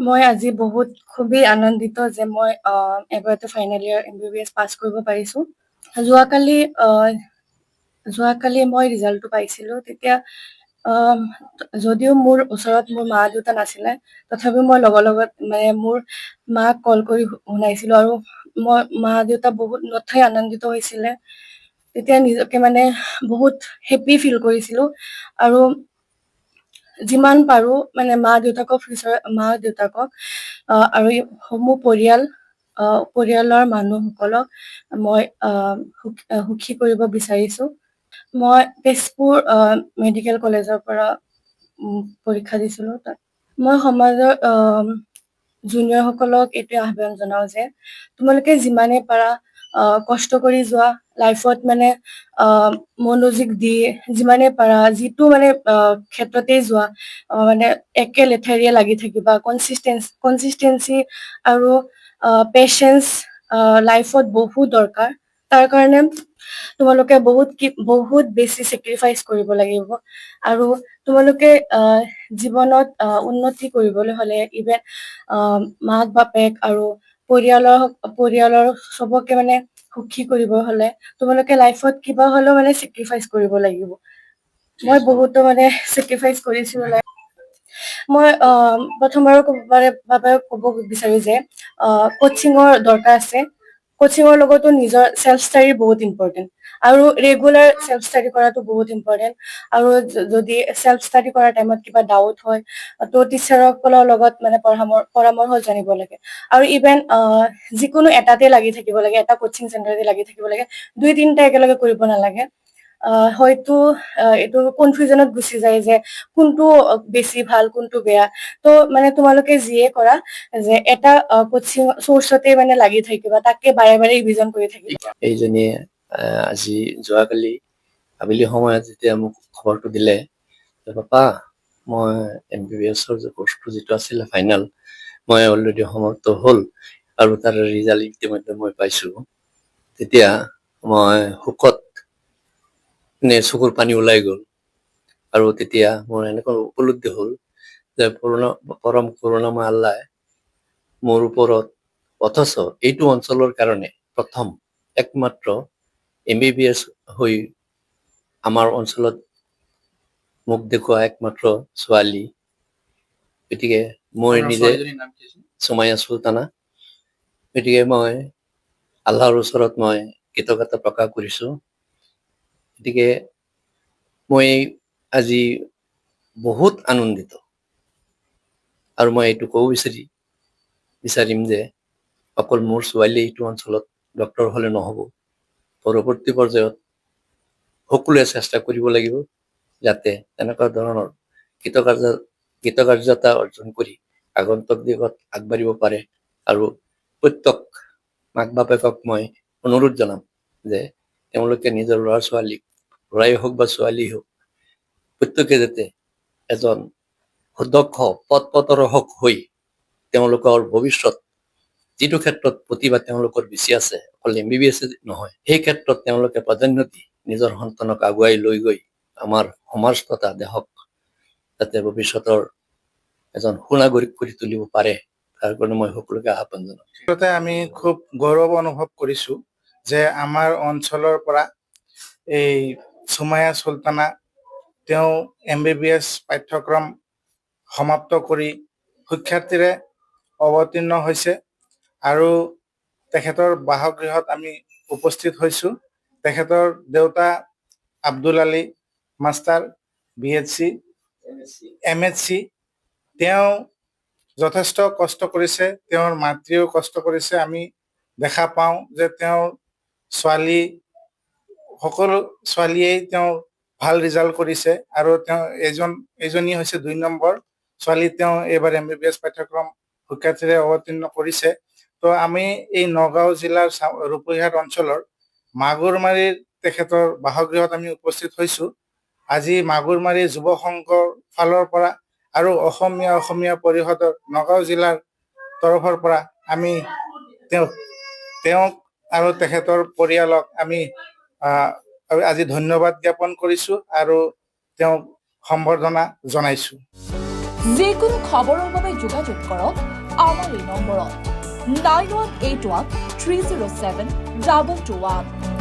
মই আজি খুবেই আনন্দিত যে মই এবাৰতে ফাইনেল ইয়াৰ MBBS পাছ কৰিব পাৰিছো। যোৱাকালি আহ, যোৱাকালি মই ৰিজাল্টটো পাইছিলো। তেতিয়া আম, যদিও মোৰ ওচৰত মোৰ মা-দেউতা নাছিলে, তথাপিও মই লগত মানে মোৰ মাক কল কৰি শুনাইছিলো আৰু মই মা-দেউতা বহুত নথৈ আনন্দিত হৈছিলে। তেতিয়া নিজকে মানে বহুত হেপী ফিল কৰিছিলো আৰু যিমান পাৰো মানে মা-দেউতাকক আৰু সমূহ পৰিয়ালৰ মানুহসকলক মই সুখী কৰিব বিচাৰিছো। মই তেজপুৰ মেডিকেল কলেজৰ পৰা পৰীক্ষা দিছিলো তাত। মই সমাজৰ জুনিয়ৰ সকলক এইটোৱে আহ্বান জনাও যে তোমালোকে যিমানে পাৰা কষ্ট কৰি যোৱা, লাইফত মানে মনোযোগ দি যিমানে পাৰা যিটো মানে ক্ষেত্ৰতেই যোৱা মানে একে লেঠাৰিয়ে লাগি থাকিবা। কনচিষ্টেঞ্চি আৰু পেচেন্স লাইফত বহুত দৰকাৰ। তাৰ কাৰণে তোমালোকে বহুত বেছি চেক্ৰিফাইচ কৰিব লাগিব আৰু তোমালোকে জীৱনত উন্নতি কৰিবলৈ হলে ইভেন মাক-বাপেক আৰু পৰিয়ালৰ চবকে মানে সুখী কৰিব হলে তোমালোকে লাইফত কিবা হলেও মানে চেক্ৰিফাইচ কৰিব লাগিব। মই বহুতো মানে চেক্ৰিফাইচ কৰিছো। মই প্ৰথমবাৰৰ বাবে ক'ব বিচাৰো যে কচিঙৰ দৰকাৰ আছে। কচিঙৰ লগতো নিজৰ চেল্ফ ষ্টাডি বহুত ইম্পৰ্টেণ্ট আৰু ৰেগুলাৰ চেল্ফ ষ্টাডি কৰাটো বহুত ইম্পৰ্টেণ্ট। আৰু যদি চেল্ফ ষ্টাডি কৰাৰ টাইমত কিবা ডাউট হয় ত টিচাৰসকলৰ লগত মানে পৰামৰ্শ জানিব লাগে। আৰু ইভেন যিকোনো এটাতে লাগি থাকিব লাগে, এটা কচিং চেণ্টাৰতে লাগি থাকিব লাগে, 2-3টা একেলগে কৰিব নালাগে। হয়তো এইটো কনফিউজনত গুচি যায় যে কোনটো বেছি ভাল কোনটো বেয়া। তো মানে তোমালোকে যিয়ে কৰা যে এটা কচিং চৰ্চতে মানে লাগি থাকিবা, তাকে বাৰে বাৰে ৰিভিজন কৰি থাকিবা। এইজনীয়ে আজি যোৱাকালি আবেলি সময়ত যেতিয়া মোক খবৰটো দিলে যে পাপা মই MBBSৰ যে কোৰ্চটো যিটো আছিলে ফাইনেল, মই অলৰেডি সমাপ্ত হ'ল আৰু তাৰ ৰিজাল্ট ইতিমধ্যে মই পাইছো। তেতিয়া মই শোকত চকুৰ পানী ওলাই গ'ল আৰু তেতিয়া মোৰ এনেকুৱা উপলব্ধি হ'ল যে পৰম কৰুণাময় আল্লাহ মোৰ ওপৰত, অথচ এইটো অঞ্চলৰ কাৰণে প্ৰথম একমাত্ৰ MBBS হৈ আমাৰ অঞ্চলত মোক দেখুওৱা একমাত্ৰ ছোৱালী। গতিকে মই নিজে সুমাইয়া চুলতানা। গতিকে মই আল্লাহৰ ওচৰত মই কৃতজ্ঞতা প্ৰকাশ কৰিছো। গতিকে মই আজি বহুত আনন্দিত আৰু মই এইটো ক'ব বিচাৰিম যে অকল মোৰ ছোৱালী এইটো অঞ্চলত ডক্তৰ হলে নহব, পৰৱৰ্তী পৰ্যায়ত সকলোৱে চেষ্টা কৰিব লাগিব যাতে এনেকুৱা ধৰণৰ কৃতকাৰ্যতা অৰ্জন কৰি আগন্তুক দিশত আগবাঢ়িব পাৰে। আৰু প্ৰত্যেক মাক বাপেকক মই অনুৰোধ জনাম যে তেওঁলোকে নিজৰ ল'ৰা ছোৱালীক, ল'ৰাই হওক বা ছোৱালী হওক, প্ৰত্যেকে যাতে এজন সুদক্ষ পথ-প্ৰদৰ্শক হৈ তেওঁলোকৰ ভৱিষ্যত যিটো ক্ষেত্ৰত প্ৰতিভা তেওঁলোকৰ বেছি আছে, অকল MBBS নহয়, সেই ক্ষেত্ৰত তেওঁলোকে প্ৰাধান্য দি নিজৰ সন্তানক আগুৱাই লৈ গৈ আমাৰ সমাজ তথা দেশক যাতে ভৱিষ্যতৰ এজন সুনাগৰিক কৰি তুলিব পাৰে, তাৰ কাৰণে মই সকলোকে আহ্বান জনাম। আমি খুব গৌৰৱ অনুভৱ কৰিছো যে আমাৰ অঞ্চলৰ পৰা এই সুমাইয়া চুলতানা তেওঁ MBBS পাঠ্যক্ৰম সমাপ্ত কৰি সুখ্যাতিৰে অৱতীৰ্ণ হৈছে আৰু তেখেতৰ বাসগৃহত আমি উপস্থিত হৈছো। তেখেতৰ দেউতা Abdul Ali master BHC MHC, তেওঁ যথেষ্ট কষ্ট কৰিছে, তেওঁৰ মাতৃও কষ্ট কৰিছে। আমি দেখা পাওঁ যে তেওঁৰ সকলো ছোৱালীয়েই তেওঁ ভাল ৰিজাল্ট কৰিছে আৰু তেওঁ এজনী হৈছে 2 নম্বৰ ছোৱালী। তেওঁ এইবাৰ MBBS পাঠ্যক্ৰম সুখ্যাতিৰে অৱতীৰ্ণ কৰিছে। তো আমি এই নগাঁও জিলাৰ ৰূপৈহাট অঞ্চলৰ মাগুৰমাৰীৰ তেখেতৰ বাসগৃহত আমি উপস্থিত হৈছো। আজি মাগুৰমাৰী যুৱ সংঘৰ ফালৰ পৰা আৰু অসমীয়া পৰিষদৰ নগাঁও জিলাৰ তৰফৰ পৰা আমি তেওঁক আৰু তেখেতৰ পৰিয়ালক আমি আজি ধন্যবাদ জ্ঞাপন কৰিছো আৰু তেওঁক সম্বৰ্ধনা জনাইছো। যিকোনো খবৰৰ বাবে যোগাযোগ কৰক আমাৰ এই নম্বৰত 9181 307 2221